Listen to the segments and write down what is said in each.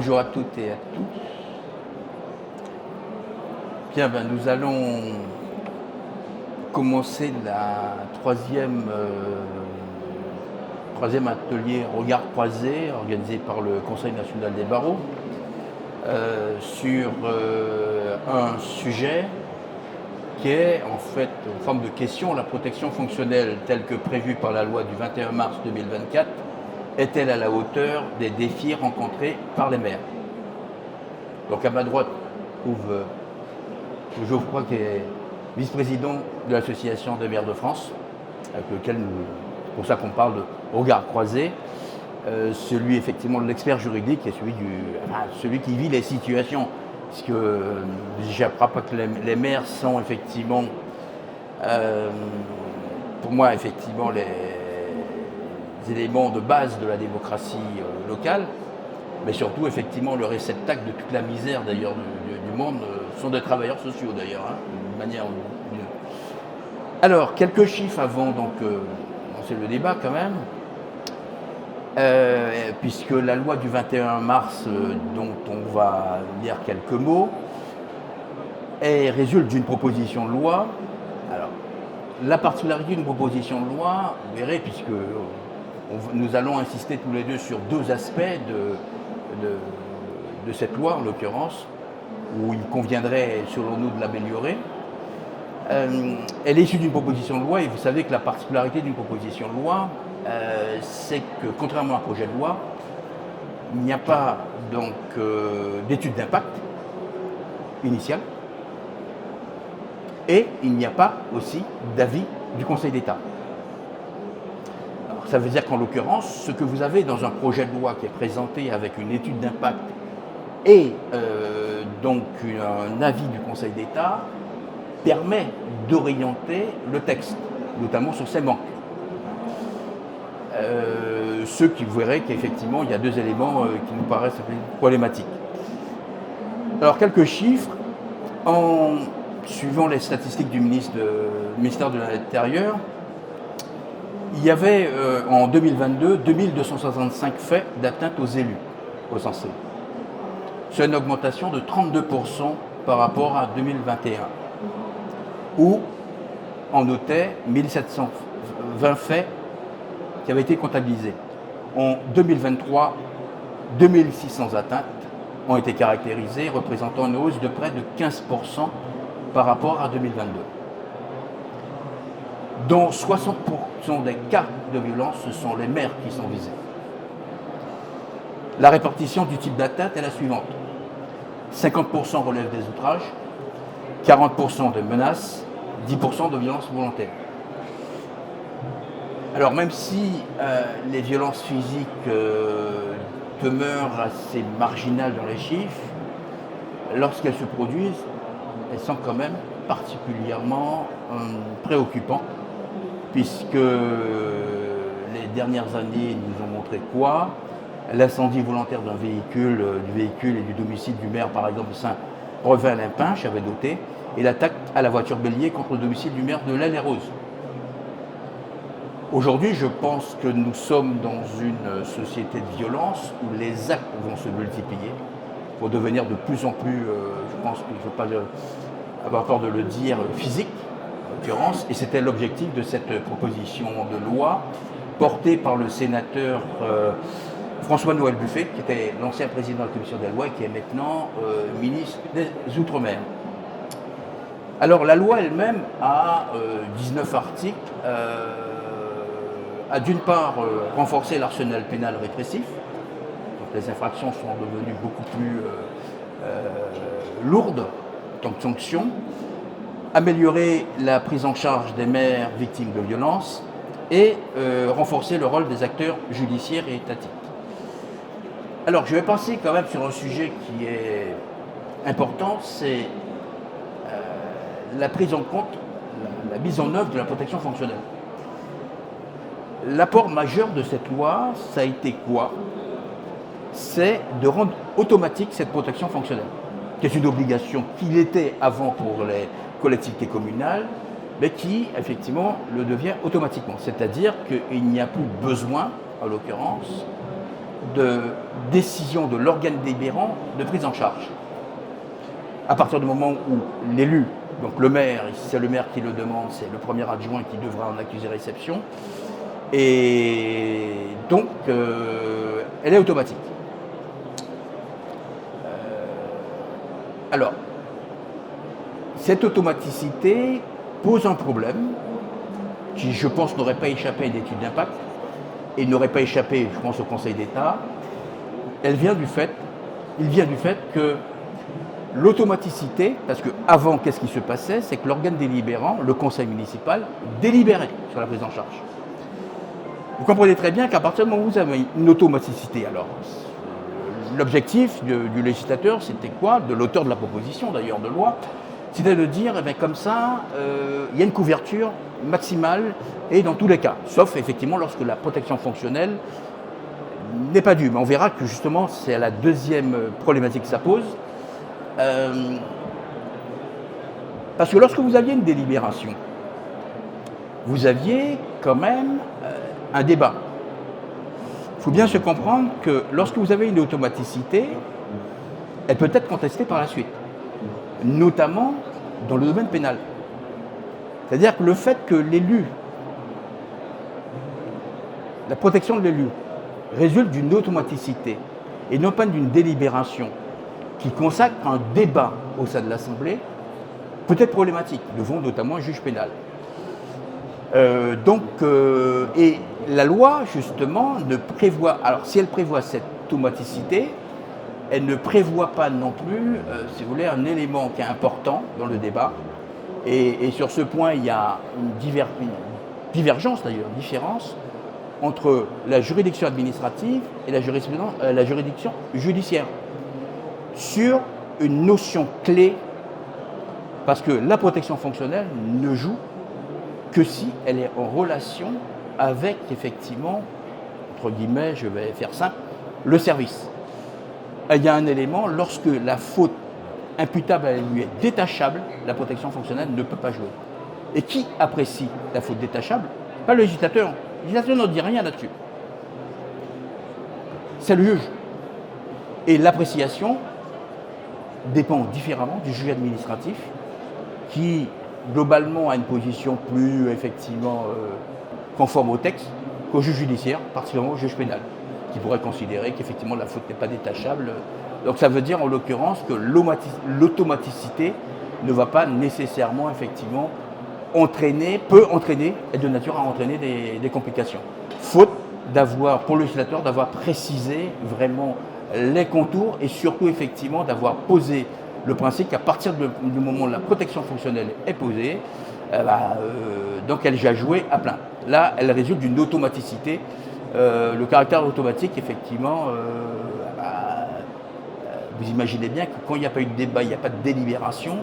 Bonjour à toutes et à tous. Bien, nous allons commencer la troisième atelier Regard croisé organisé par le Conseil national des barreaux sur un sujet qui est en fait en forme de question: la protection fonctionnelle telle que prévue par la loi du 21 mars 2024 est-elle à la hauteur des défis rencontrés par les maires? Donc à ma droite se trouve Geoffroy, qui est vice-président de l'Association des maires de France, avec lequel c'est pour ça qu'on parle de regard croisé. Celui effectivement de l'expert juridique et celui qui vit les situations. Parce que j'apprends pas que les maires sont effectivement, pour moi, effectivement, les éléments de base de la démocratie locale, mais surtout, effectivement, le réceptacle de toute la misère, d'ailleurs, du monde, sont des travailleurs sociaux, d'ailleurs, d'une manière ou d'une autre. Alors, quelques chiffres avant, lancer le débat, quand même. Puisque la loi du 21 mars, dont on va lire quelques mots, résulte d'une proposition de loi. Alors, la particularité d'une proposition de loi, vous verrez, puisque nous allons insister tous les deux sur deux aspects de cette loi, en l'occurrence, où il conviendrait, selon nous, de l'améliorer. Elle est issue d'une proposition de loi, et vous savez que la particularité d'une proposition de loi, c'est que, contrairement à un projet de loi, il n'y a pas d'étude d'impact initiale, et il n'y a pas aussi d'avis du Conseil d'État. Alors, ça veut dire qu'en l'occurrence, ce que vous avez dans un projet de loi qui est présenté avec une étude d'impact et un avis du Conseil d'État permet d'orienter le texte, notamment sur ses manques. Ceux qui verraient qu'effectivement il y a deux éléments qui nous paraissent problématiques. Alors quelques chiffres. En suivant les statistiques du ministère de l'Intérieur, il y avait en 2022 2265 faits d'atteinte aux élus recensés. C'est une augmentation de 32% par rapport à 2021, où on notait 1720 faits qui avaient été comptabilisés. En 2023, 2600 atteintes ont été caractérisées, représentant une hausse de près de 15% par rapport à 2022. Dans 60% des cas de violence, ce sont les maires qui sont visés. La répartition du type d'atteinte est la suivante. 50% relèvent des outrages, 40% de menaces, 10% de violences volontaires. Alors même si les violences physiques demeurent assez marginales dans les chiffres, lorsqu'elles se produisent, elles sont quand même particulièrement préoccupantes, puisque les dernières années nous ont montré quoi? L'incendie volontaire d'un véhicule, du véhicule et du domicile du maire, par exemple, de Saint-Revin-Limpinch, avait noté, et l'attaque à la voiture bélier contre le domicile du maire de l'Aile-et-Rose. Aujourd'hui, je pense que nous sommes dans une société de violence où les actes vont se multiplier, vont devenir de plus en plus, je pense qu'il ne faut pas avoir peur de le dire, physique, en l'occurrence, et c'était l'objectif de cette proposition de loi portée par le sénateur François-Noël Buffet, qui était l'ancien président de la commission des lois et qui est maintenant ministre des Outre-mer. Alors la loi elle-même a 19 articles, a d'une part renforcé l'arsenal pénal répressif, donc les infractions sont devenues beaucoup plus lourdes en tant que sanctions, améliorer la prise en charge des maires victimes de violences et renforcer le rôle des acteurs judiciaires et étatiques. Alors je vais passer quand même sur un sujet qui est important, c'est la prise en compte, la mise en œuvre de la protection fonctionnelle. L'apport majeur de cette loi, ça a été quoi? C'est de rendre automatique cette protection fonctionnelle, qui est une obligation qu'il était avant pour les collectivités communales, mais qui, effectivement, le devient automatiquement. C'est-à-dire qu'il n'y a plus besoin, en l'occurrence, de décision de l'organe délibérant de prise en charge. À partir du moment où l'élu, donc le maire, si c'est le maire qui le demande, c'est le premier adjoint qui devra en accuser réception, et donc elle est automatique. Alors, cette automaticité pose un problème qui, je pense, n'aurait pas échappé à une étude d'impact et n'aurait pas échappé, je pense, au Conseil d'État. Il vient du fait que l'automaticité, parce qu'avant, qu'est-ce qui se passait? C'est que l'organe délibérant, le conseil municipal, délibérait sur la prise en charge. Vous comprenez très bien qu'à partir du moment où vous avez une automaticité, alors l'objectif du législateur, c'était quoi? De l'auteur de la proposition d'ailleurs de loi, c'était de dire, eh bien, comme ça, il y a une couverture maximale, et dans tous les cas, sauf effectivement lorsque la protection fonctionnelle n'est pas due. Mais on verra que justement, c'est la deuxième problématique que ça pose. Parce que lorsque vous aviez une délibération, vous aviez quand même un débat. Il faut bien se comprendre que lorsque vous avez une automaticité, elle peut être contestée par la suite, notamment dans le domaine pénal. C'est-à-dire que le fait que l'élu, la protection de l'élu, résulte d'une automaticité et non pas d'une délibération qui consacre un débat au sein de l'Assemblée, peut être problématique, devant notamment un juge pénal. Et la loi, justement, ne prévoit, alors si elle prévoit cette automaticité, elle ne prévoit pas non plus, si vous voulez, un élément qui est important dans le débat. Et sur ce point, il y a une divergence, d'ailleurs, une différence entre la juridiction administrative et la juridiction judiciaire sur une notion clé, parce que la protection fonctionnelle ne joue que si elle est en relation avec, effectivement, entre guillemets, je vais faire simple, le service. Il y a un élément, lorsque la faute imputable à lui est détachable, la protection fonctionnelle ne peut pas jouer. Et qui apprécie la faute détachable? Pas le législateur. Le législateur ne dit rien là-dessus. C'est le juge. Et l'appréciation dépend différemment du juge administratif qui, globalement, a une position plus, effectivement, conforme au texte qu'au juge judiciaire, particulièrement au juge pénal, qui pourrait considérer qu'effectivement la faute n'est pas détachable. Donc ça veut dire en l'occurrence que l'automaticité ne va pas nécessairement effectivement peut entraîner, est de nature à entraîner des complications. Faute d'avoir, pour le législateur, d'avoir précisé vraiment les contours et surtout effectivement d'avoir posé le principe qu'à partir du moment où la protection fonctionnelle est posée, donc elle va jouer à plein. Là, elle résulte d'une automaticité. Le caractère automatique, effectivement, vous imaginez bien que quand il n'y a pas eu de débat, il n'y a pas de délibération,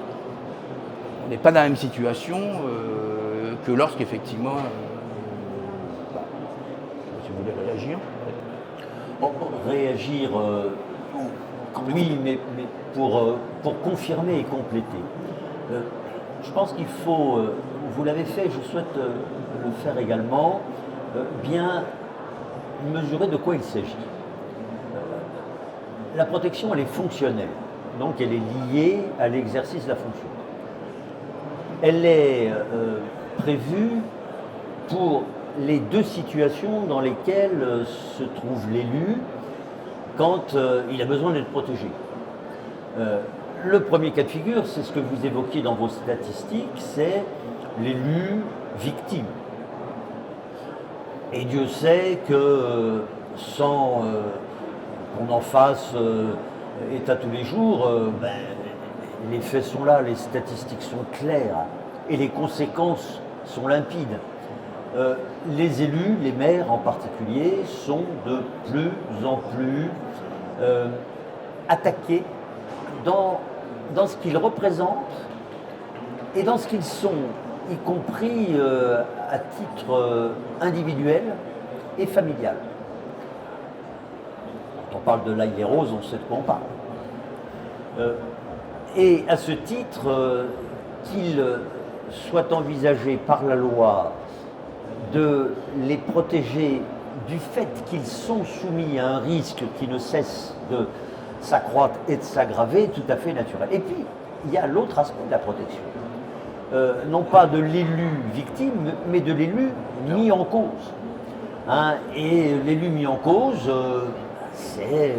on n'est pas dans la même situation que lorsqu'effectivement, si vous voulez réagir. Réagir, oui, mais pour confirmer et compléter. Je pense qu'il faut, vous l'avez fait, je souhaite le faire également, bien mesurer de quoi il s'agit. La protection, elle est fonctionnelle, donc elle est liée à l'exercice de la fonction. Elle est prévue pour les deux situations dans lesquelles se trouve l'élu quand il a besoin d'être protégé. Le premier cas de figure, c'est ce que vous évoquiez dans vos statistiques, c'est l'élu victime. Et Dieu sait que sans qu'on en fasse état tous les jours, les faits sont là, les statistiques sont claires et les conséquences sont limpides. Les élus, les maires en particulier, sont de plus en plus attaqués dans ce qu'ils représentent et dans ce qu'ils sont, y compris à titre individuel et familial. Quand on parle de l'ail et rose, on sait de quoi on parle. Et à ce titre, qu'il soit envisagé par la loi de les protéger du fait qu'ils sont soumis à un risque qui ne cesse de s'accroître et de s'aggraver, tout à fait naturel. Et puis, il y a l'autre aspect de la protection. Non pas de l'élu victime, mais de l'élu mis en cause. Hein, et l'élu mis en cause, c'est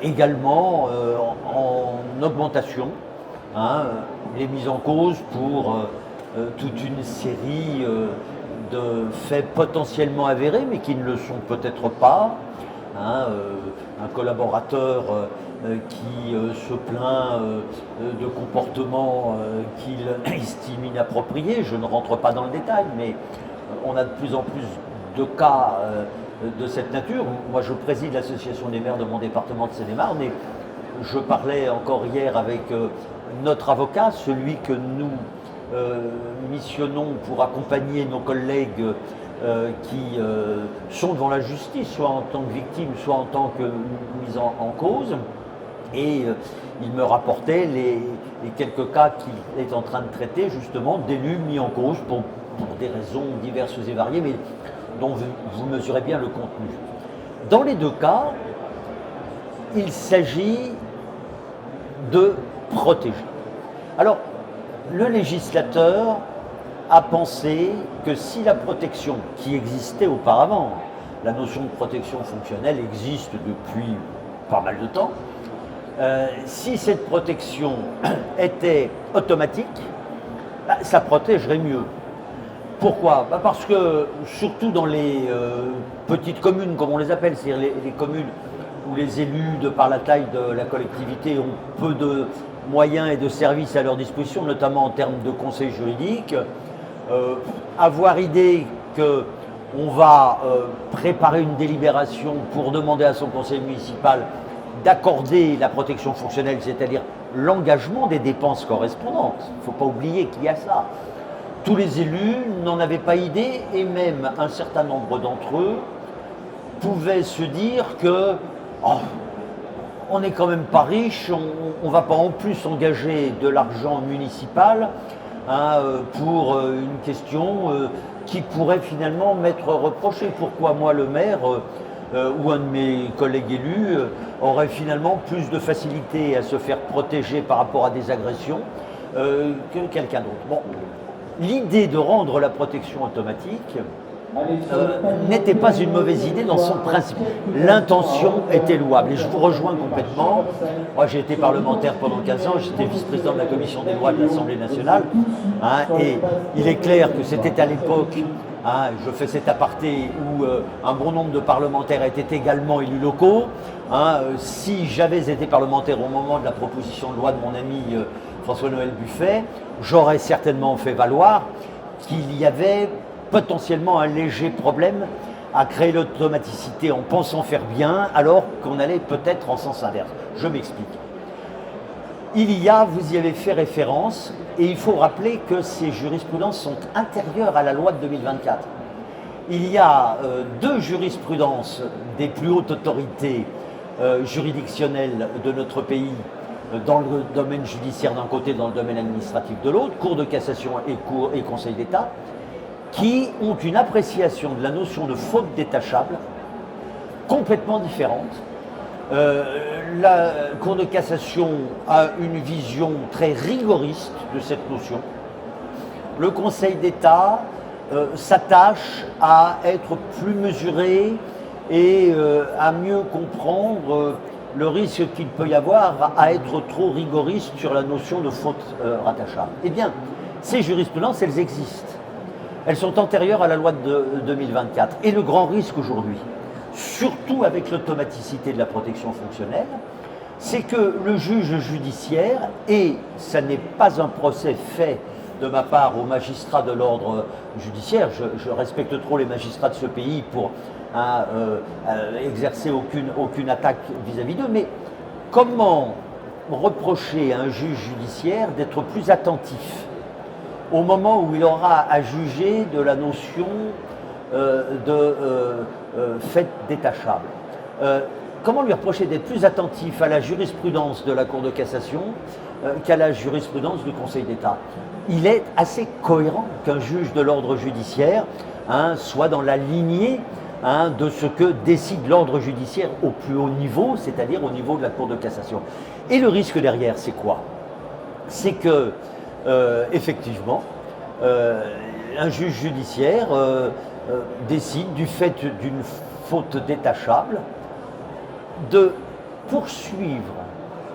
également en augmentation. Hein, les mises en cause pour toute une série de faits potentiellement avérés, mais qui ne le sont peut-être pas. Hein, un collaborateur qui se plaint de comportements qu'il estime inappropriés, je ne rentre pas dans le détail, mais on a de plus en plus de cas de cette nature. Moi, je préside l'association des maires de mon département de Seine-et-Marne, et je parlais encore hier avec notre avocat, celui que nous missionnons pour accompagner nos collègues qui sont devant la justice, soit en tant que victimes, soit en tant que mis en cause. Et il me rapportait les quelques cas qu'il est en train de traiter, justement, d'élus mis en cause pour des raisons diverses et variées, mais dont vous mesurez bien le contenu. Dans les deux cas, il s'agit de protéger. Alors, le législateur a pensé que si la protection qui existait auparavant, la notion de protection fonctionnelle existe depuis pas mal de temps, si cette protection était automatique, ça protégerait mieux. Pourquoi? Parce que, surtout dans les petites communes, comme on les appelle, c'est-à-dire les communes où les élus, de par la taille de la collectivité, ont peu de moyens et de services à leur disposition, notamment en termes de conseil juridique, avoir idée qu'on va préparer une délibération pour demander à son conseil municipal d'accorder la protection fonctionnelle, c'est-à-dire l'engagement des dépenses correspondantes. Il ne faut pas oublier qu'il y a ça. Tous les élus n'en avaient pas idée, et même un certain nombre d'entre eux pouvaient se dire que on n'est quand même pas riche, on ne va pas en plus engager de l'argent municipal pour une question qui pourrait finalement m'être reprochée. Pourquoi moi, le maire ou un de mes collègues élus aurait finalement plus de facilité à se faire protéger par rapport à des agressions que quelqu'un d'autre. Bon, l'idée de rendre la protection automatique n'était pas une mauvaise idée dans son principe. L'intention était louable et je vous rejoins complètement. Moi, j'ai été parlementaire pendant 15 ans, j'étais vice-président de la commission des lois de l'Assemblée nationale, et il est clair que c'était à l'époque, je fais cet aparté, où un bon nombre de parlementaires étaient également élus locaux. Si j'avais été parlementaire au moment de la proposition de loi de mon ami François-Noël Buffet, j'aurais certainement fait valoir qu'il y avait potentiellement un léger problème à créer l'automaticité en pensant faire bien, alors qu'on allait peut-être en sens inverse. Je m'explique. Il y a, vous y avez fait référence, et il faut rappeler que ces jurisprudences sont intérieures à la loi de 2024. Il y a deux jurisprudences des plus hautes autorités juridictionnelles de notre pays, dans le domaine judiciaire d'un côté, dans le domaine administratif de l'autre, Cour de cassation et Conseil d'État, qui ont une appréciation de la notion de faute détachable complètement différente. La Cour de cassation a une vision très rigoriste de cette notion. Le Conseil d'État s'attache à être plus mesuré et à mieux comprendre le risque qu'il peut y avoir à être trop rigoriste sur la notion de faute rattachable. Eh bien, ces jurisprudences, elles existent. Elles sont antérieures à la loi de 2024. Et le grand risque aujourd'hui, surtout avec l'automaticité de la protection fonctionnelle, c'est que le juge judiciaire, et ça n'est pas un procès fait de ma part aux magistrats de l'ordre judiciaire, je respecte trop les magistrats de ce pays pour exercer aucune attaque vis-à-vis d'eux, mais comment reprocher à un juge judiciaire d'être plus attentif au moment où il aura à juger de la notion de fait détachable? Comment lui reprocher d'être plus attentif à la jurisprudence de la Cour de cassation qu'à la jurisprudence du Conseil d'État? Il est assez cohérent qu'un juge de l'ordre judiciaire soit dans la lignée de ce que décide l'ordre judiciaire au plus haut niveau, c'est-à-dire au niveau de la Cour de cassation. Et le risque derrière, c'est quoi? C'est que, effectivement, un juge judiciaire décide, du fait d'une faute détachable, de poursuivre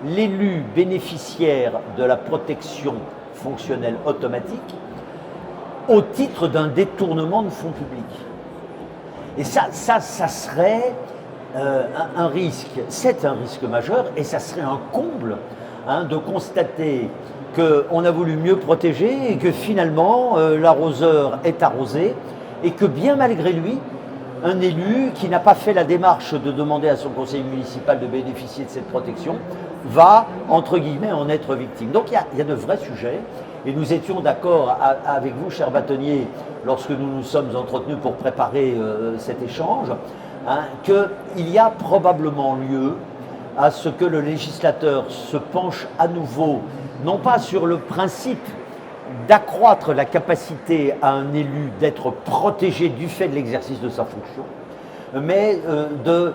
l'élu bénéficiaire de la protection fonctionnelle automatique au titre d'un détournement de fonds publics. Et ça serait un risque, c'est un risque majeur, et ça serait un comble de constater qu'on a voulu mieux protéger et que finalement l'arroseur est arrosé et que bien malgré lui, un élu qui n'a pas fait la démarche de demander à son conseil municipal de bénéficier de cette protection va, entre guillemets, en être victime. Donc il y a de vrais sujets, et nous étions d'accord avec vous, cher bâtonnier, lorsque nous nous sommes entretenus pour préparer cet échange, qu'il y a probablement lieu à ce que le législateur se penche à nouveau, non pas sur le principe d'accroître la capacité à un élu d'être protégé du fait de l'exercice de sa fonction, mais de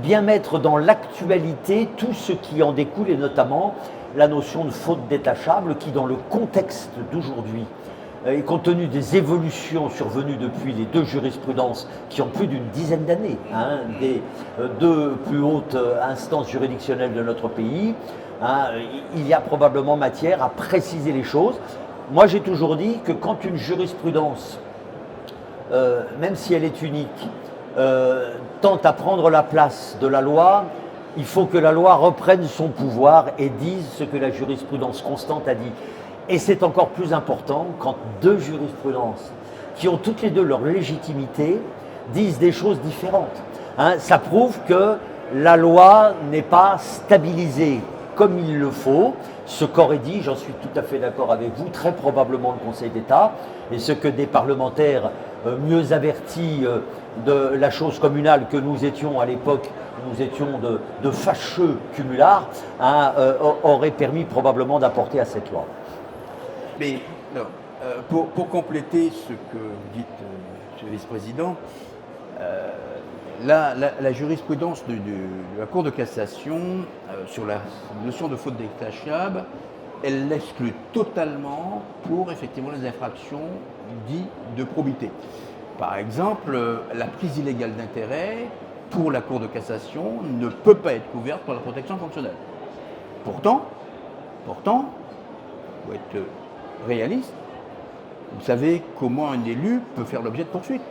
bien mettre dans l'actualité tout ce qui en découle, et notamment la notion de faute détachable qui, dans le contexte d'aujourd'hui, et compte tenu des évolutions survenues depuis les deux jurisprudences qui ont plus d'une dizaine d'années, des deux plus hautes instances juridictionnelles de notre pays, il y a probablement matière à préciser les choses. Moi, j'ai toujours dit que quand une jurisprudence, même si elle est unique, tente à prendre la place de la loi, il faut que la loi reprenne son pouvoir et dise ce que la jurisprudence constante a dit. Et c'est encore plus important quand deux jurisprudences, qui ont toutes les deux leur légitimité, disent des choses différentes. Ça prouve que la loi n'est pas stabilisée comme il le faut. Ce qu'aurait dit, j'en suis tout à fait d'accord avec vous, très probablement le Conseil d'État, et ce que des parlementaires mieux avertis de la chose communale que nous étions à l'époque, nous étions de fâcheux cumulards, aurait permis probablement d'apporter à cette loi. Mais alors, pour compléter ce que vous dites, monsieur le vice-président, la jurisprudence de la Cour de cassation sur la notion de faute détachable, elle l'exclut totalement pour effectivement les infractions dites de probité. Par exemple, la prise illégale d'intérêt pour la Cour de cassation ne peut pas être couverte par la protection fonctionnelle. Pourtant, il faut être réaliste. Vous savez comment un élu peut faire l'objet de poursuites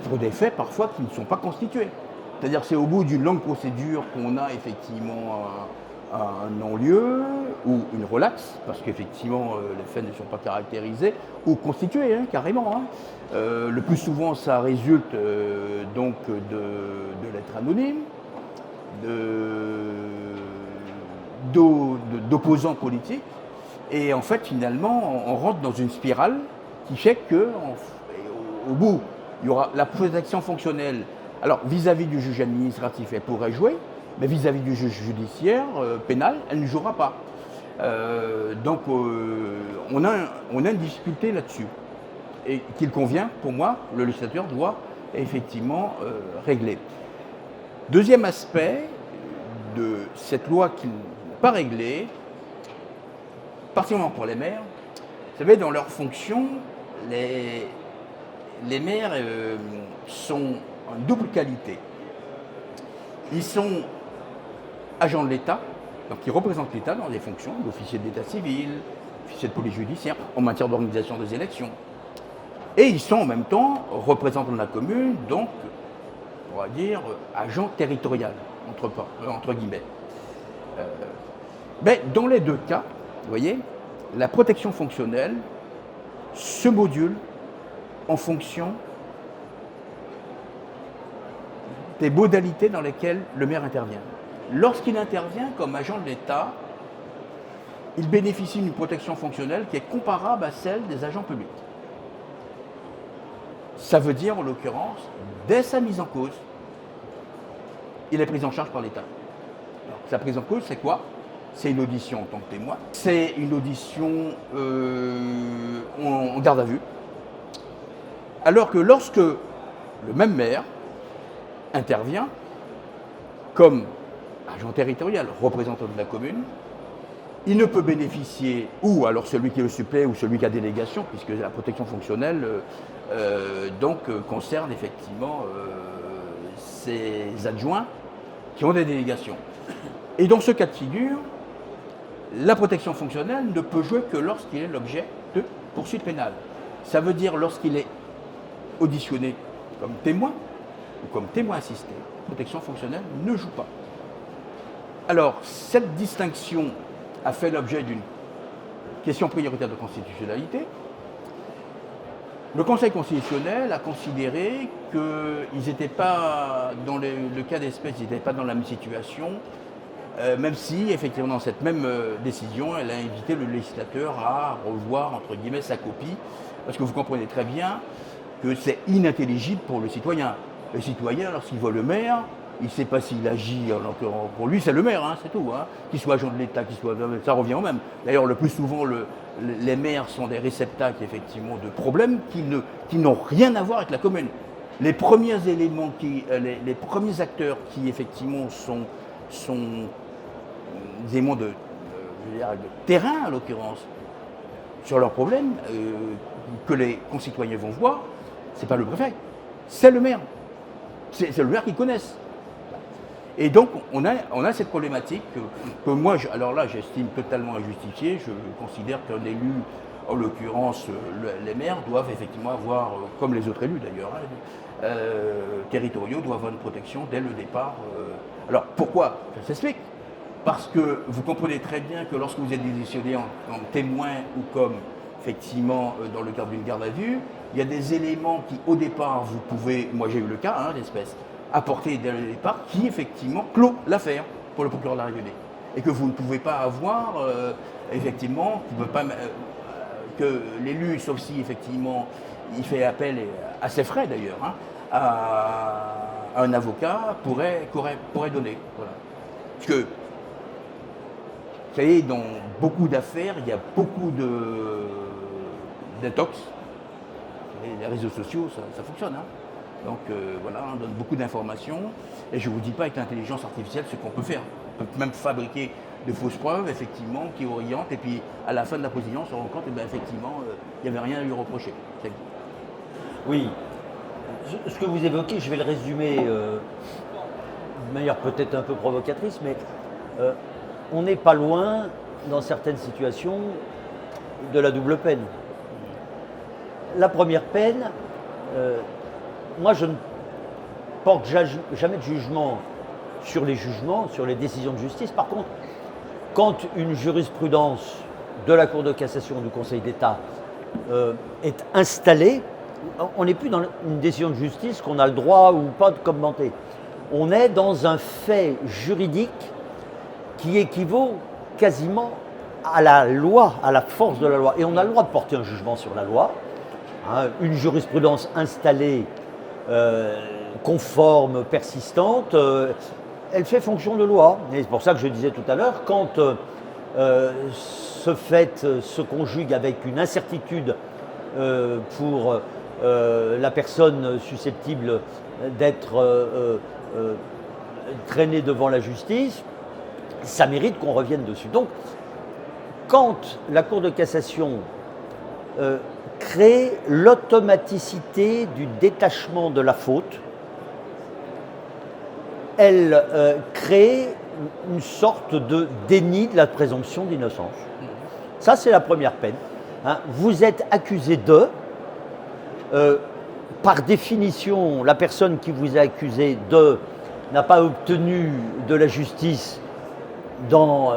pour des faits parfois qui ne sont pas constitués. C'est-à-dire que c'est au bout d'une longue procédure qu'on a effectivement un non-lieu ou une relaxe, parce qu'effectivement les faits ne sont pas caractérisés ou constitués carrément. Le plus souvent ça résulte donc de lettres anonymes, d'opposants politiques. Et en fait, finalement, on rentre dans une spirale qui fait qu'au bout, il y aura la protection fonctionnelle. Alors, vis-à-vis du juge administratif, elle pourrait jouer, mais vis-à-vis du juge judiciaire, pénal, elle ne jouera pas. Donc, on a une difficulté là-dessus. Et qu'il convient, pour moi, le législateur doit effectivement régler. Deuxième aspect de cette loi qui n'est pas réglée, particulièrement pour les maires, vous savez, dans leurs fonctions, les maires sont en double qualité. Ils sont agents de l'État, donc ils représentent l'État dans des fonctions d'officier d'état civil, officier de police judiciaire, en matière d'organisation des élections. Et ils sont en même temps représentants de la commune, donc, on va dire, agents territoriaux, entre guillemets. Mais dans les deux cas, vous voyez, la protection fonctionnelle se module en fonction des modalités dans lesquelles le maire intervient. Lorsqu'il intervient comme agent de l'État, il bénéficie d'une protection fonctionnelle qui est comparable à celle des agents publics. Ça veut dire, en l'occurrence, dès sa mise en cause, il est pris en charge par l'État. Alors, sa prise en cause, c'est quoi ? C'est une audition en tant que témoin. C'est une audition en garde à vue. Alors que lorsque le même maire intervient comme agent territorial, représentant de la commune. Il ne peut bénéficier, ou alors celui qui le supplée ou celui qui a délégation, puisque la protection fonctionnelle concerne effectivement ses adjoints qui ont des délégations. Et dans ce cas de figure, la protection fonctionnelle ne peut jouer que lorsqu'il est l'objet de poursuites pénales. Ça veut dire lorsqu'il est auditionné comme témoin ou comme témoin assisté. La protection fonctionnelle ne joue pas. Alors, cette distinction a fait l'objet d'une question prioritaire de constitutionnalité. Le Conseil constitutionnel a considéré qu'ils n'étaient pas, dans le cas d'espèce, ils n'étaient pas dans la même situation, même si, effectivement, dans cette même décision, elle a invité le législateur à revoir, entre guillemets, sa copie, parce que vous comprenez très bien que c'est inintelligible pour le citoyen. Le citoyen, lorsqu'il voit le maire, il ne sait pas s'il agit, pour lui c'est le maire, hein, c'est tout. Hein. Qu'il soit agent de l'État, ça revient au même. D'ailleurs, le plus souvent, les maires sont des réceptacles effectivement de problèmes qui n'ont rien à voir avec la commune. Les premiers éléments, les premiers acteurs qui effectivement sont des éléments de terrain, en l'occurrence, sur leurs problèmes, que les concitoyens vont voir, c'est pas le préfet, c'est le maire. C'est le maire qu'ils connaissent. Et donc, on a cette problématique que moi, alors là, j'estime totalement injustifiée. Je considère qu'un élu, en l'occurrence les maires, doivent effectivement avoir, comme les autres élus d'ailleurs, territoriaux, doivent avoir une protection dès le départ. Alors, pourquoi? Ça s'explique. Parce que vous comprenez très bien que lorsque vous êtes auditionné en témoin ou comme, effectivement, dans le cadre d'une garde à vue, il y a des éléments qui, au départ, vous pouvez, moi j'ai eu le cas, d'espèce, apporter dès le départ, qui effectivement clôt l'affaire pour le procureur de la République. Et que vous ne pouvez pas avoir, effectivement, que l'élu, sauf si effectivement il fait appel à ses frais d'ailleurs, à un avocat, pourrait donner. Voilà. Parce que, vous savez, dans beaucoup d'affaires, il y a beaucoup d'intox. Les réseaux sociaux, ça fonctionne. Donc voilà, on donne beaucoup d'informations. Et je ne vous dis pas avec l'intelligence artificielle ce qu'on peut faire. On peut même fabriquer de fausses preuves, effectivement, qui orientent. Et puis à la fin de la procédure, on se rend compte effectivement, il n'y avait rien à lui reprocher. Oui. Ce que vous évoquez, je vais le résumer de manière peut-être un peu provocatrice, mais on n'est pas loin, dans certaines situations, de la double peine. La première peine, moi je ne porte jamais de jugement sur les jugements, sur les décisions de justice. Par contre, quand une jurisprudence de la Cour de cassation ou du Conseil d'État est installée, on n'est plus dans une décision de justice qu'on a le droit ou pas de commenter. On est dans un fait juridique qui équivaut quasiment à la loi, à la force de la loi. Et on a le droit de porter un jugement sur la loi. Une jurisprudence installée, conforme, persistante, elle fait fonction de loi. Et c'est pour ça que je disais tout à l'heure, quand ce fait se conjugue avec une incertitude pour la personne susceptible d'être traînée devant la justice, ça mérite qu'on revienne dessus. Donc, quand la Cour de cassation crée l'automaticité du détachement de la faute, elle crée une sorte de déni de la présomption d'innocence. Ça, c'est la première peine. Vous êtes accusé de, par définition, la personne qui vous a accusé de n'a pas obtenu de la justice dans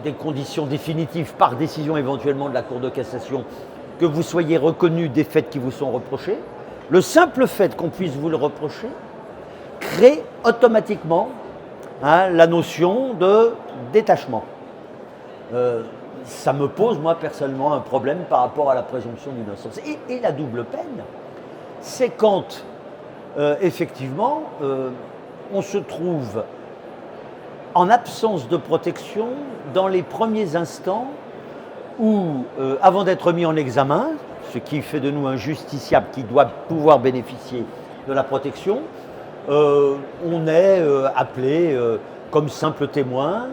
des conditions définitives, par décision éventuellement de la Cour de cassation, que vous soyez reconnu des faits qui vous sont reprochés. Le simple fait qu'on puisse vous le reprocher crée automatiquement la notion de détachement. Ça me pose, moi, personnellement, un problème par rapport à la présomption d'innocence. Et la double peine, c'est quand, effectivement, on se trouve en absence de protection dans les premiers instants où, avant d'être mis en examen, ce qui fait de nous un justiciable qui doit pouvoir bénéficier de la protection, on est appelé comme simple témoin,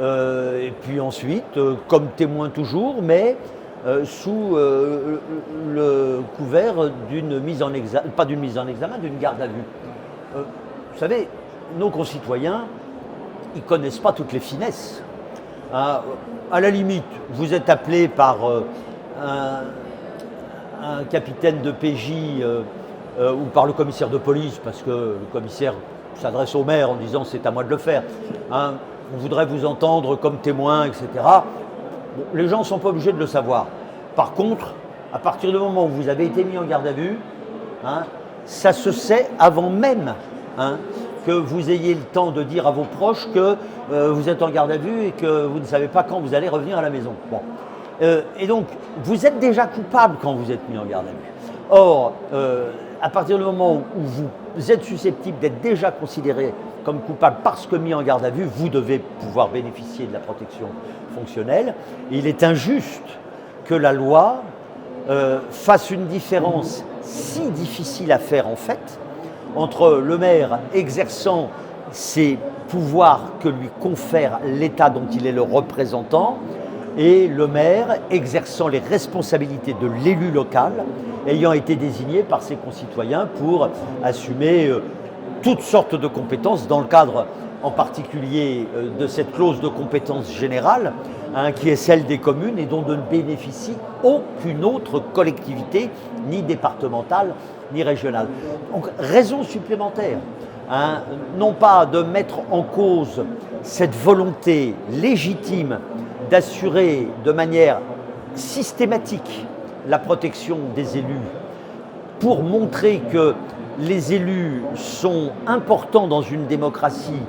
et puis ensuite comme témoin toujours, mais sous le couvert d'une mise en examen, pas d'une mise en examen, d'une garde à vue. Vous savez, nos concitoyens, ils ne connaissent pas toutes les finesses. À la limite, vous êtes appelé par un capitaine de PJ ou par le commissaire de police, parce que le commissaire s'adresse au maire en disant c'est à moi de le faire. On voudrait vous entendre comme témoin, etc. Bon, les gens ne sont pas obligés de le savoir. Par contre, à partir du moment où vous avez été mis en garde à vue, ça se sait avant même que vous ayez le temps de dire à vos proches que vous êtes en garde à vue et que vous ne savez pas quand vous allez revenir à la maison. Bon. Et donc, vous êtes déjà coupable quand vous êtes mis en garde à vue. Or, à partir du moment où vous êtes susceptible d'être déjà considéré comme coupable parce que mis en garde à vue, vous devez pouvoir bénéficier de la protection fonctionnelle. Et il est injuste que la loi fasse une différence si difficile à faire en fait entre le maire exerçant ses pouvoirs que lui confère l'État dont il est le représentant et le maire exerçant les responsabilités de l'élu local ayant été désigné par ses concitoyens pour assumer toutes sortes de compétences dans le cadre en particulier de cette clause de compétence générale qui est celle des communes et dont ne bénéficie aucune autre collectivité, ni départementale, ni régionale. Donc, raison supplémentaire, non pas de mettre en cause cette volonté légitime d'assurer de manière systématique la protection des élus, pour montrer que les élus sont importants dans une démocratie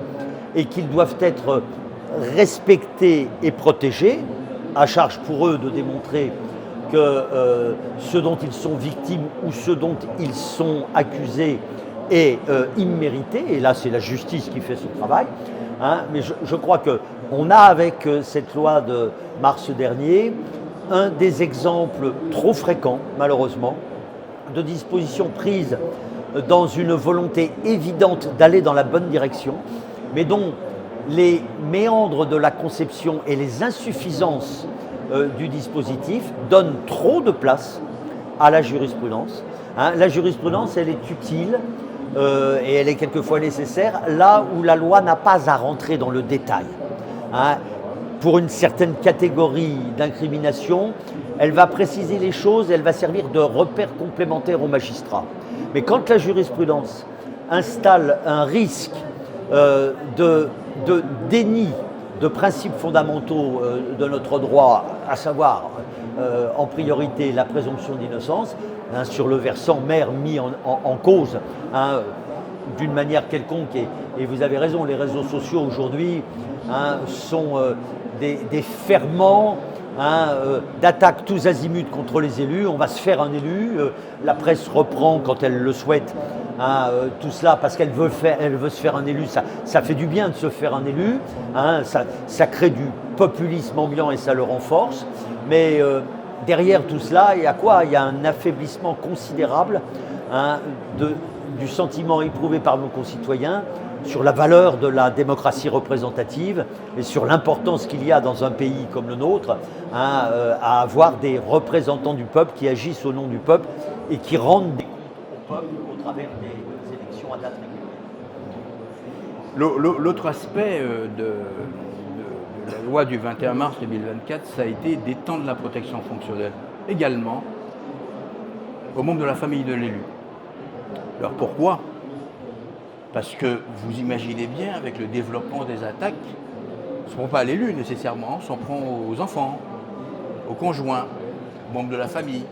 et qu'ils doivent être respectés et protégés, à charge pour eux de démontrer que ce dont ils sont victimes ou ce dont ils sont accusés est immérité, et là c'est la justice qui fait son travail. Mais je crois qu'on a avec cette loi de mars dernier un des exemples trop fréquents, malheureusement, de dispositions prises dans une volonté évidente d'aller dans la bonne direction, mais dont les méandres de la conception et les insuffisances du dispositif donnent trop de place à la jurisprudence. La jurisprudence, elle est utile et elle est quelquefois nécessaire là où la loi n'a pas à rentrer dans le détail. Pour une certaine catégorie d'incrimination, elle va préciser les choses, elle va servir de repère complémentaire aux magistrats. Mais quand la jurisprudence installe un risque de déni de principes fondamentaux de notre droit, à savoir en priorité la présomption d'innocence, sur le versant maire mis en cause d'une manière quelconque, et vous avez raison, les réseaux sociaux aujourd'hui sont des ferments d'attaques tous azimuts contre les élus. On va se faire un élu, la presse reprend quand elle le souhaite tout cela parce qu'elle veut se faire un élu, ça fait du bien de se faire un élu, ça crée du populisme ambiant et ça le renforce, mais derrière tout cela, il y a quoi? Il y a un affaiblissement considérable du sentiment éprouvé par nos concitoyens sur la valeur de la démocratie représentative et sur l'importance qu'il y a dans un pays comme le nôtre à avoir des représentants du peuple qui agissent au nom du peuple et qui rendent des comptes au peuple au travers des élections à date régulière. L'autre aspect de la loi du 21 mars 2024, ça a été d'étendre la protection fonctionnelle également aux membres de la famille de l'élu. Alors pourquoi ? Parce que vous imaginez bien, avec le développement des attaques, on ne se prend pas à l'élu nécessairement, on s'en prend aux enfants, aux conjoints, aux membres de la famille.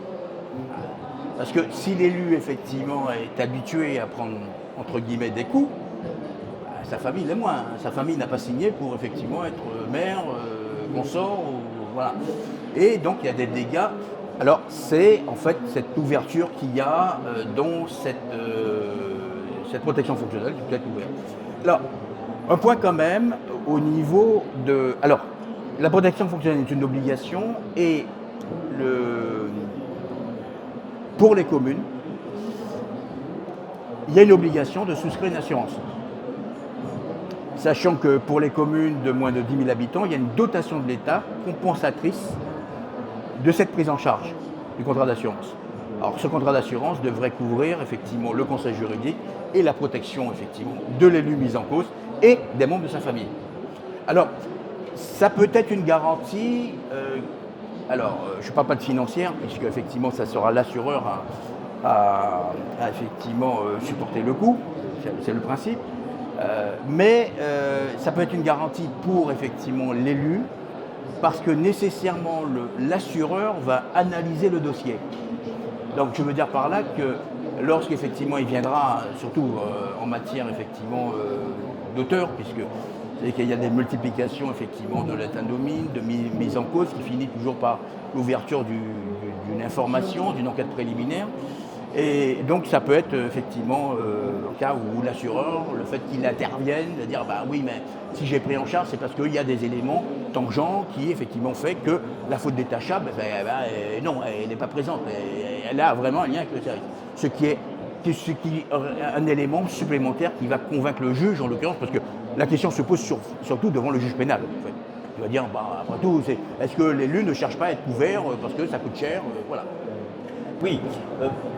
Parce que si l'élu, effectivement, est habitué à prendre, entre guillemets, des coups, sa famille l'est moins. Sa famille n'a pas signé pour, effectivement, être maire, consort, voilà. Et donc, il y a des dégâts. Alors, c'est, en fait, cette ouverture qu'il y a dans cette protection fonctionnelle qui peut être ouverte. Alors, un point quand même au niveau de... Alors, la protection fonctionnelle est une obligation et pour les communes, il y a une obligation de souscrire une assurance. Sachant que pour les communes de moins de 10 000 habitants, il y a une dotation de l'État compensatrice de cette prise en charge du contrat d'assurance. Alors ce contrat d'assurance devrait couvrir effectivement le conseil juridique et la protection effectivement de l'élu mis en cause et des membres de sa famille. Alors ça peut être une garantie, je ne parle pas de financière, puisque effectivement ça sera l'assureur à effectivement supporter le coût, c'est le principe. Mais ça peut être une garantie pour effectivement l'élu, parce que nécessairement l'assureur va analyser le dossier. Donc je veux dire par là que lorsqu'effectivement il viendra, surtout en matière effectivement d'auteur, puisque vous savez qu'il y a des multiplications effectivement de l'indomine, de mise en cause, qui finit toujours par l'ouverture d'une information, d'une enquête préliminaire. Et donc ça peut être effectivement le cas où l'assureur, le fait qu'il intervienne, de dire bah oui mais si j'ai pris en charge c'est parce qu'il y a des éléments tangents qui effectivement fait que la faute d'état non, elle n'est pas présente, elle a vraiment un lien avec le service. Ce qui est un élément supplémentaire qui va convaincre le juge en l'occurrence, parce que la question se pose surtout devant le juge pénal en fait. Il va dire bah après tout est-ce que l'élu ne cherche pas à être couvert parce que ça coûte cher, voilà. Oui,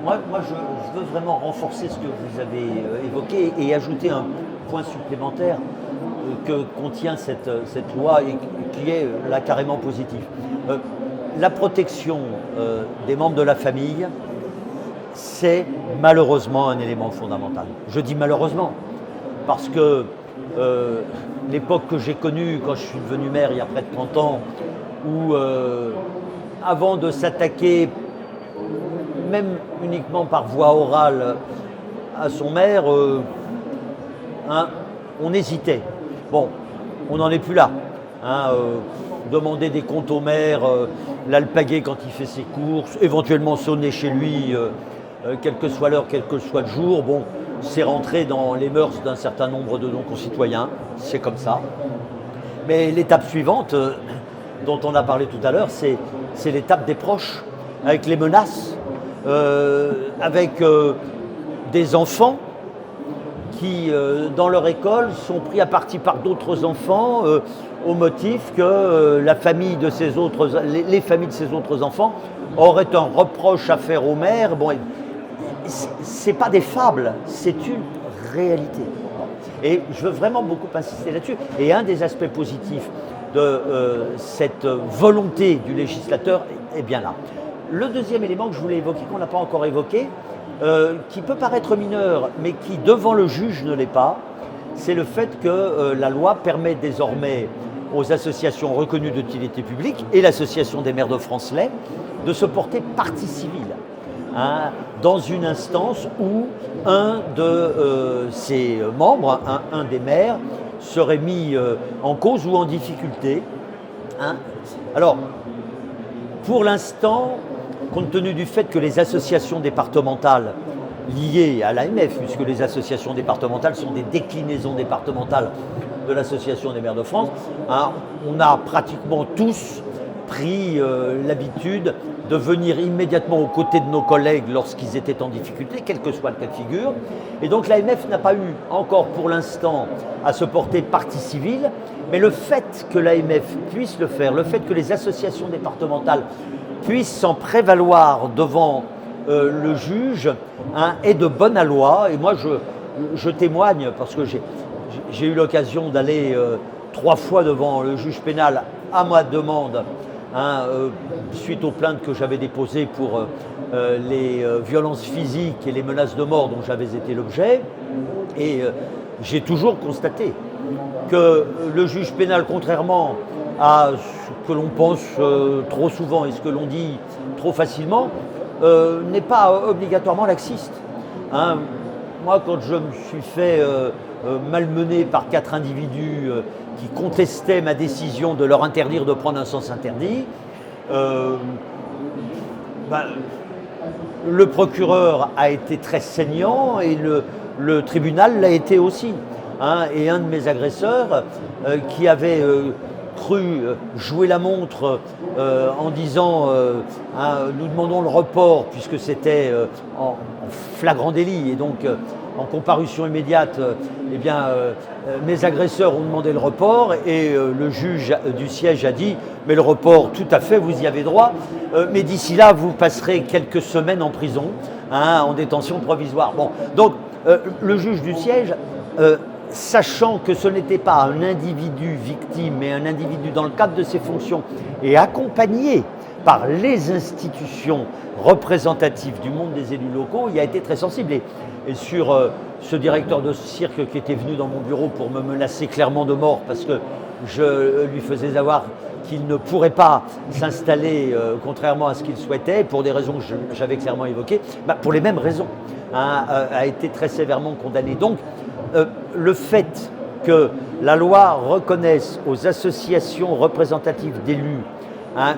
moi je veux vraiment renforcer ce que vous avez évoqué et ajouter un point supplémentaire que contient cette loi et qui est là carrément positif. La protection des membres de la famille, c'est malheureusement un élément fondamental. Je dis malheureusement parce que l'époque que j'ai connue quand je suis devenu maire il y a près de 30 ans, où avant de s'attaquer même uniquement par voie orale à son maire, on hésitait. Bon, on n'en est plus là. Demander des comptes au maire, l'alpaguer quand il fait ses courses, éventuellement sonner chez lui, quelle que soit l'heure, quel que soit le jour, bon, c'est rentré dans les mœurs d'un certain nombre de nos concitoyens, c'est comme ça. Mais l'étape suivante, dont on a parlé tout à l'heure, c'est l'étape des proches, avec les menaces, avec des enfants qui, dans leur école, sont pris à partie par d'autres enfants au motif que la famille de les familles de ces autres enfants auraient un reproche à faire au maire. Bon, c'est pas des fables, c'est une réalité. Et je veux vraiment beaucoup insister là-dessus. Et un des aspects positifs de cette volonté du législateur est bien là. Le deuxième élément que je voulais évoquer, qu'on n'a pas encore évoqué, qui peut paraître mineur, mais qui devant le juge ne l'est pas, c'est le fait que la loi permet désormais aux associations reconnues d'utilité publique, et l'association des maires de France l'est, de se porter partie civile dans une instance où un de ses membres, un des maires, serait mis en cause ou en difficulté. Alors, pour l'instant, compte tenu du fait que les associations départementales liées à l'AMF, puisque les associations départementales sont des déclinaisons départementales de l'Association des maires de France, on a pratiquement tous pris l'habitude de venir immédiatement aux côtés de nos collègues lorsqu'ils étaient en difficulté, quel que soit le cas de figure. Et donc l'AMF n'a pas eu encore pour l'instant à se porter partie civile, mais le fait que l'AMF puisse le faire, le fait que les associations départementales puissent s'en prévaloir devant le juge est de bonne loi. Et moi je témoigne parce que j'ai eu l'occasion d'aller 3 fois devant le juge pénal à ma demande, suite aux plaintes que j'avais déposées pour les violences physiques et les menaces de mort dont j'avais été l'objet. Et j'ai toujours constaté que le juge pénal, contrairement à ce que l'on pense trop souvent et ce que l'on dit trop facilement, n'est pas obligatoirement laxiste. Moi, quand je me suis fait malmener par 4 individus qui contestaient ma décision de leur interdire de prendre un sens interdit, le procureur a été très saignant et le tribunal l'a été aussi. Et un de mes agresseurs qui avait cru jouer la montre en disant nous demandons le report puisque c'était en flagrant délit et donc en comparution immédiate, mes agresseurs ont demandé le report et le juge du siège a dit « mais le report, tout à fait, vous y avez droit, mais d'ici là, vous passerez quelques semaines en prison, en détention provisoire ». Bon, donc le juge du siège, sachant que ce n'était pas un individu victime, mais un individu dans le cadre de ses fonctions et accompagné par les institutions représentatives du monde des élus locaux, il a été très sensible. Et sur ce directeur de cirque qui était venu dans mon bureau pour me menacer clairement de mort parce que je lui faisais savoir qu'il ne pourrait pas s'installer contrairement à ce qu'il souhaitait, pour des raisons que j'avais clairement évoquées, pour les mêmes raisons, a été très sévèrement condamné. Donc, le fait que la loi reconnaisse aux associations représentatives d'élus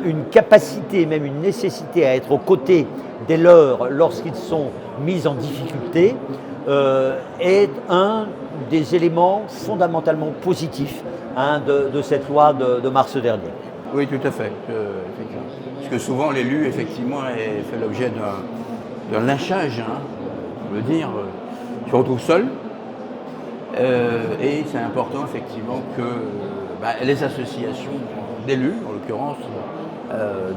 une capacité, même une nécessité à être aux côtés des leurs lorsqu'ils sont mis en difficulté, est un des éléments fondamentalement positifs de cette loi de mars dernier. Oui, tout à fait. Parce que souvent l'élu, effectivement, fait l'objet d'un lynchage, on peut le dire, se retrouve seul. Et c'est important, effectivement, que les associations d'élus, en l'occurrence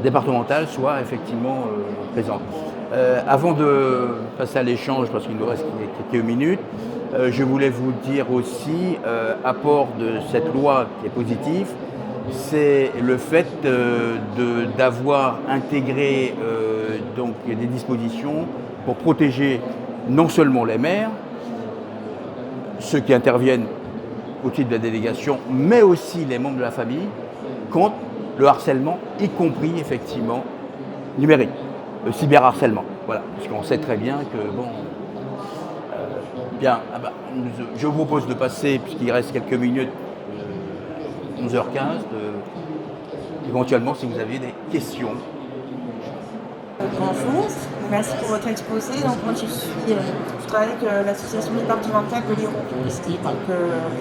départementales, soient effectivement présentes. Avant de passer à l'échange, parce qu'il nous reste quelques minutes, je voulais vous dire aussi, apport de cette loi qui est positif, c'est le fait d'avoir intégré donc des dispositions pour protéger non seulement les maires, ceux qui interviennent au titre de la délégation, mais aussi les membres de la famille, contre le harcèlement, y compris effectivement numérique, le cyberharcèlement. Voilà, parce qu'on sait très bien que je vous propose de passer, puisqu'il reste quelques minutes, 11h15, éventuellement si vous avez des questions. Bonjour, merci pour votre exposé. Donc moi je travaille avec l'association départementale de l'Hérault. Et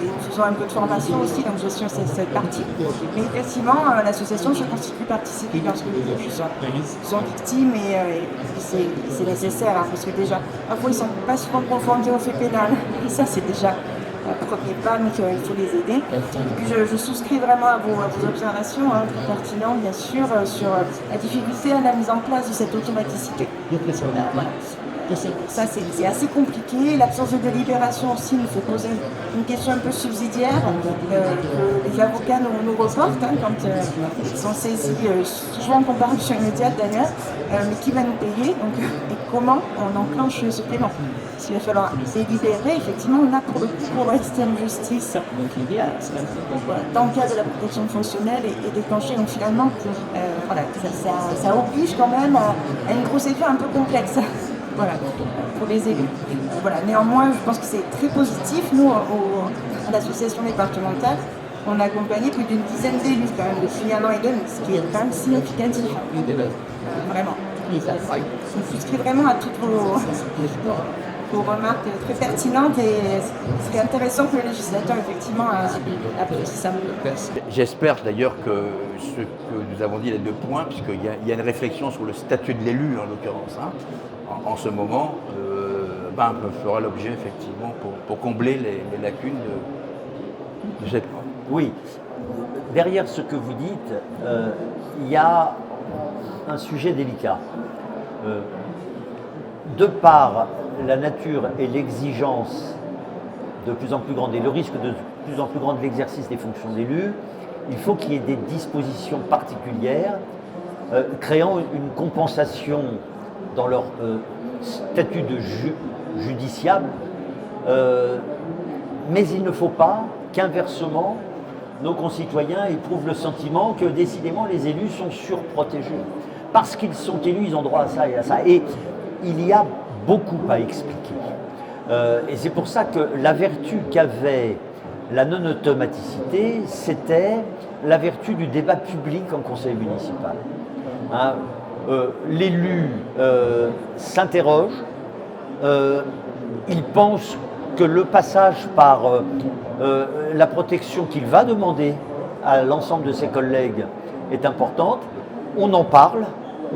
nous faisons un peu de formation aussi, donc je suis sur cette partie. Mais effectivement, l'association se constitue partie civile lorsque les élus sont victimes et c'est nécessaire, parce que déjà, parfois ils ne sont pas souvent confrontés au fait pénal. Et ça c'est déjà premier pas, donc il faut les aider. Et puis je souscris vraiment à vos observations, très pertinentes bien sûr, sur la difficulté à la mise en place de cette automaticité. Voilà. Ça c'est assez compliqué. L'absence de délibération aussi nous fait poser une question un peu subsidiaire que les avocats nous reportent quand ils sont saisis, souvent en comparution immédiate d'ailleurs, mais qui va nous payer, donc, et comment on enclenche ce paiement. S'il va falloir délibérer, effectivement, on a pour le coup pour l'extrême justice, dans le cadre de la protection fonctionnelle et déclencher. Donc finalement, ça oblige quand même à une procédure un peu complexe. Voilà, pour les élus. Voilà. Néanmoins, je pense que c'est très positif. Nous, à l'association départementale, on a accompagné plus d'une dizaine d'élus quand même depuis 1 an et demi, ce qui est quand même significatif. Vraiment. Je souscris vraiment à toutes vos remarques très pertinentes et ce serait intéressant que le législateur effectivement apprécie ça. J'espère d'ailleurs que ce que nous avons dit, les 2 points, puisqu'il y a une réflexion sur le statut de l'élu en l'occurrence, en ce moment, fera l'objet effectivement pour combler les lacunes de cette loi. Oui, derrière ce que vous dites, il y a un sujet délicat. De par la nature et l'exigence de plus en plus grande et le risque de plus en plus grand de l'exercice des fonctions d'élus, il faut qu'il y ait des dispositions particulières créant une compensation dans leur statut de judiciable, mais il ne faut pas qu'inversement nos concitoyens éprouvent le sentiment que décidément les élus sont surprotégés. Parce qu'ils sont élus, ils ont droit à ça et à ça. Et il y a beaucoup à expliquer. Et c'est pour ça que la vertu qu'avait la non-automaticité, c'était la vertu du débat public en conseil municipal. L'élu s'interroge, il pense que le passage par la protection qu'il va demander à l'ensemble de ses collègues est importante, on en parle,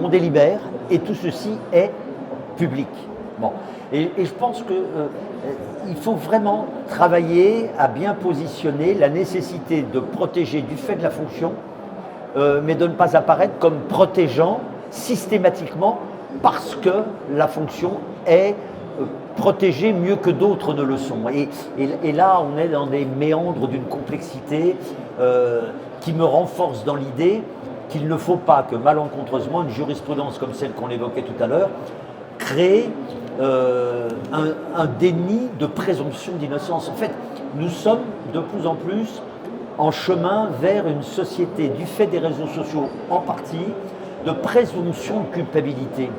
on délibère, et tout ceci est public. Bon. Et je pense qu'il faut vraiment travailler à bien positionner la nécessité de protéger du fait de la fonction, mais de ne pas apparaître comme protégeant systématiquement parce que la fonction est protégée mieux que d'autres ne le sont. Et là, on est dans des méandres d'une complexité qui me renforce dans l'idée qu'il ne faut pas que malencontreusement une jurisprudence comme celle qu'on évoquait tout à l'heure crée un déni de présomption d'innocence. En fait, nous sommes de plus en plus en chemin vers une société, du fait des réseaux sociaux en partie, de présomption de culpabilité.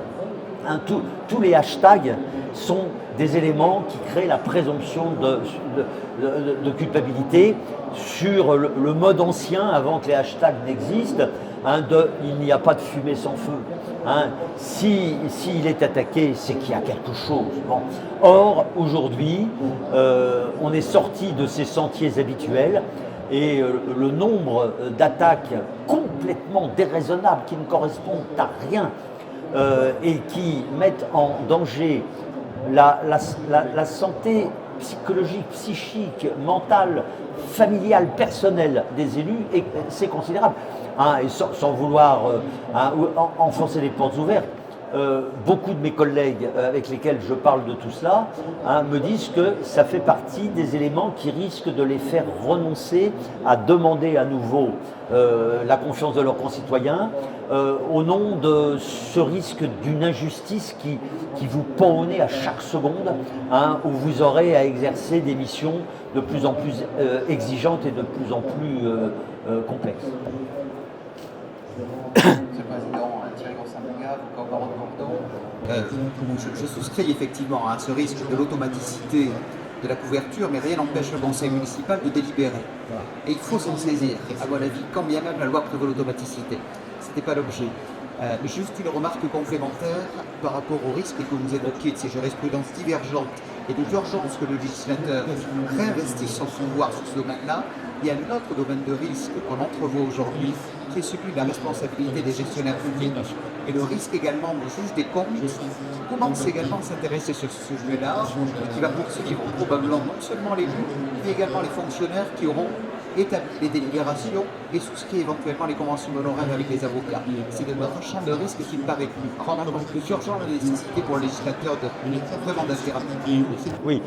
Hein, tous les hashtags sont des éléments qui créent la présomption de culpabilité sur le mode ancien, avant que les hashtags n'existent, hein, il n'y a pas de fumée sans feu. Hein. S'il est attaqué, c'est qu'il y a quelque chose. Bon. Or, aujourd'hui, on est sorti de ces sentiers habituels et le nombre d'attaques complètement déraisonnables qui ne correspondent à rien et qui mettent en danger la santé psychologique, psychique, mentale, familiale, personnelle des élus, et c'est considérable. Hein, et sans vouloir enfoncer les portes ouvertes, beaucoup de mes collègues avec lesquels je parle de tout cela me disent que ça fait partie des éléments qui risquent de les faire renoncer à demander à nouveau la confiance de leurs concitoyens au nom de ce risque d'une injustice qui vous pend au nez à chaque seconde, hein, où vous aurez à exercer des missions de plus en plus exigeantes et de plus en plus complexes. Monsieur le Président, Thierry Gonçalves-Gave, Corps je souscris effectivement à ce risque de l'automaticité de la couverture, mais rien n'empêche le conseil municipal de délibérer. Et il faut s'en saisir, à mon avis, quand bien même la loi prévoit l'automaticité. Ce n'était pas l'objet. Juste une remarque complémentaire par rapport au risque que vous évoquiez de ces jurisprudences divergentes et de l'urgence que le législateur réinvestisse son pouvoir sur ce domaine-là. Il y a un autre domaine de risque qu'on entrevoit aujourd'hui, qui est celui de la responsabilité des gestionnaires publics et le risque également du juge des comptes commence également à s'intéresser sur ce sujet-là, qui va poursuivre probablement non seulement les juges, mais également les fonctionnaires qui auront établi les délibérations et souscrit éventuellement les conventions d'honoraires avec les avocats. C'est de notre champ de risque qui me paraît rendre plus urgent la nécessité pour le législateur de vraiment d'agir rapidement. Oui,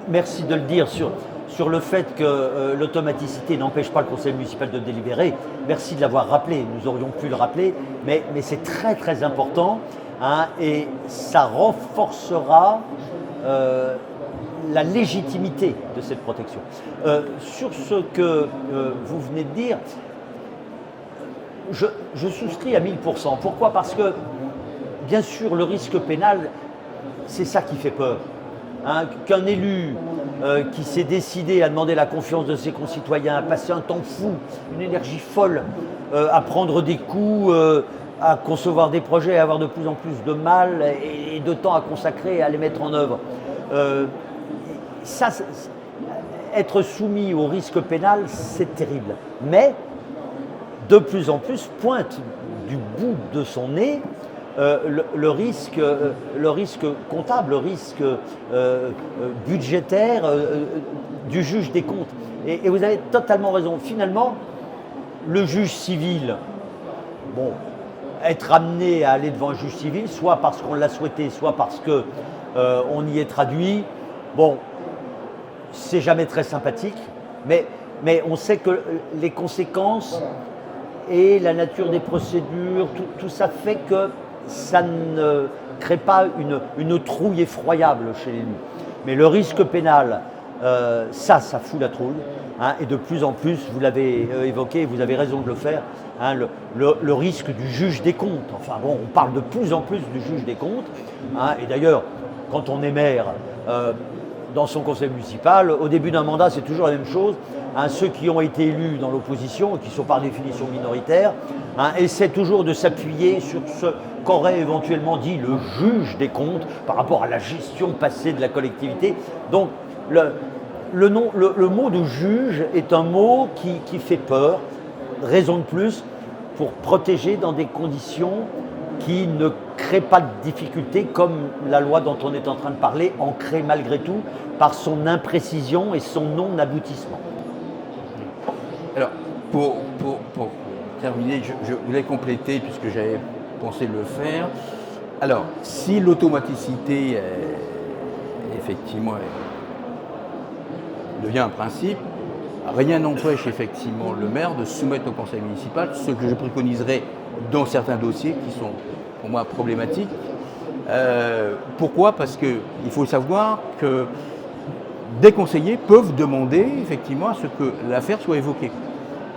merci de le dire sur le fait que l'automaticité n'empêche pas le conseil municipal de délibérer. Merci de l'avoir rappelé, nous aurions pu le rappeler, mais c'est très très important, hein, et ça renforcera la légitimité de cette protection. Sur ce que vous venez de dire, je souscris à 1000%. Pourquoi ? Parce que, bien sûr, le risque pénal, c'est ça qui fait peur. Hein, qu'un élu qui s'est décidé à demander la confiance de ses concitoyens, à passer un temps fou, une énergie folle, à prendre des coups, à concevoir des projets, à avoir de plus en plus de mal et de temps à consacrer à les mettre en œuvre. Ça, être soumis au risque pénal, c'est terrible. Mais, de plus en plus, pointe du bout de son nez le risque comptable, le risque budgétaire du juge des comptes. Et vous avez totalement raison. Finalement, le juge civil, bon, être amené à aller devant un juge civil, soit parce qu'on l'a souhaité, soit parce qu'on y est traduit, bon, c'est jamais très sympathique, mais on sait que les conséquences et la nature des procédures, tout ça fait que ça ne crée pas une trouille effroyable chez l'élu. Mais le risque pénal, ça fout la trouille, hein, et de plus en plus, vous l'avez évoqué, vous avez raison de le faire, hein, le risque du juge des comptes. Enfin bon, on parle de plus en plus du juge des comptes, hein, et d'ailleurs, quand on est maire, dans son conseil municipal, au début d'un mandat, c'est toujours la même chose. Hein, ceux qui ont été élus dans l'opposition, qui sont par définition minoritaires, hein, essaient toujours de s'appuyer sur ce qu'aurait éventuellement dit le juge des comptes par rapport à la gestion passée de la collectivité. Donc, le mot de juge est un mot qui fait peur, raison de plus pour protéger dans des conditions qui ne crée pas de difficultés comme la loi dont on est en train de parler en crée malgré tout par son imprécision et son non-aboutissement. Alors, pour terminer, je voulais compléter puisque j'avais pensé le faire. Alors, si l'automaticité effectivement devient un principe, rien n'empêche effectivement le maire de soumettre au conseil municipal ce que je préconiserais dans certains dossiers qui sont pour moi problématiques. Pourquoi ? Parce qu'il faut savoir que des conseillers peuvent demander effectivement à ce que l'affaire soit évoquée.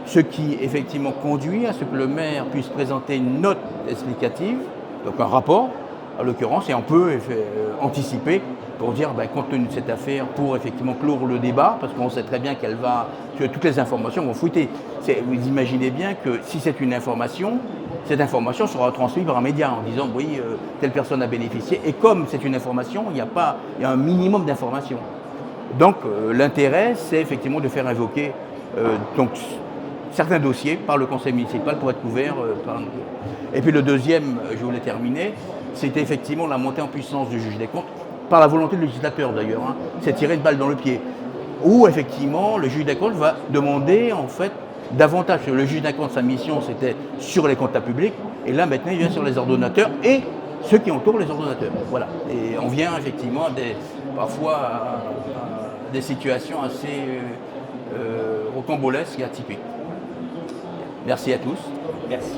Ce qui effectivement conduit à ce que le maire puisse présenter une note explicative, donc un rapport en l'occurrence, et on peut anticiper pour dire compte tenu de cette affaire, pour effectivement clore le débat, parce qu'on sait très bien que toutes les informations vont fuiter. Vous imaginez bien que si c'est une information, cette information sera transmise par un média en disant oui, telle personne a bénéficié, et comme c'est une information, il y a un minimum d'informations. Donc l'intérêt, c'est effectivement de faire invoquer certains dossiers par le conseil municipal pour être couverts par un... Et puis le deuxième, je voulais terminer, c'était effectivement la montée en puissance du juge des comptes, par la volonté du législateur d'ailleurs, c'est tirer une balle dans le pied, où effectivement le juge des comptes va demander en fait davantage. Le juge des comptes, sa mission c'était sur les comptes publics, et là maintenant il vient sur les ordonnateurs et ceux qui entourent les ordonnateurs. Voilà. Et on vient effectivement parfois à des situations assez rocambolesques et atypiques. Merci à tous. Merci.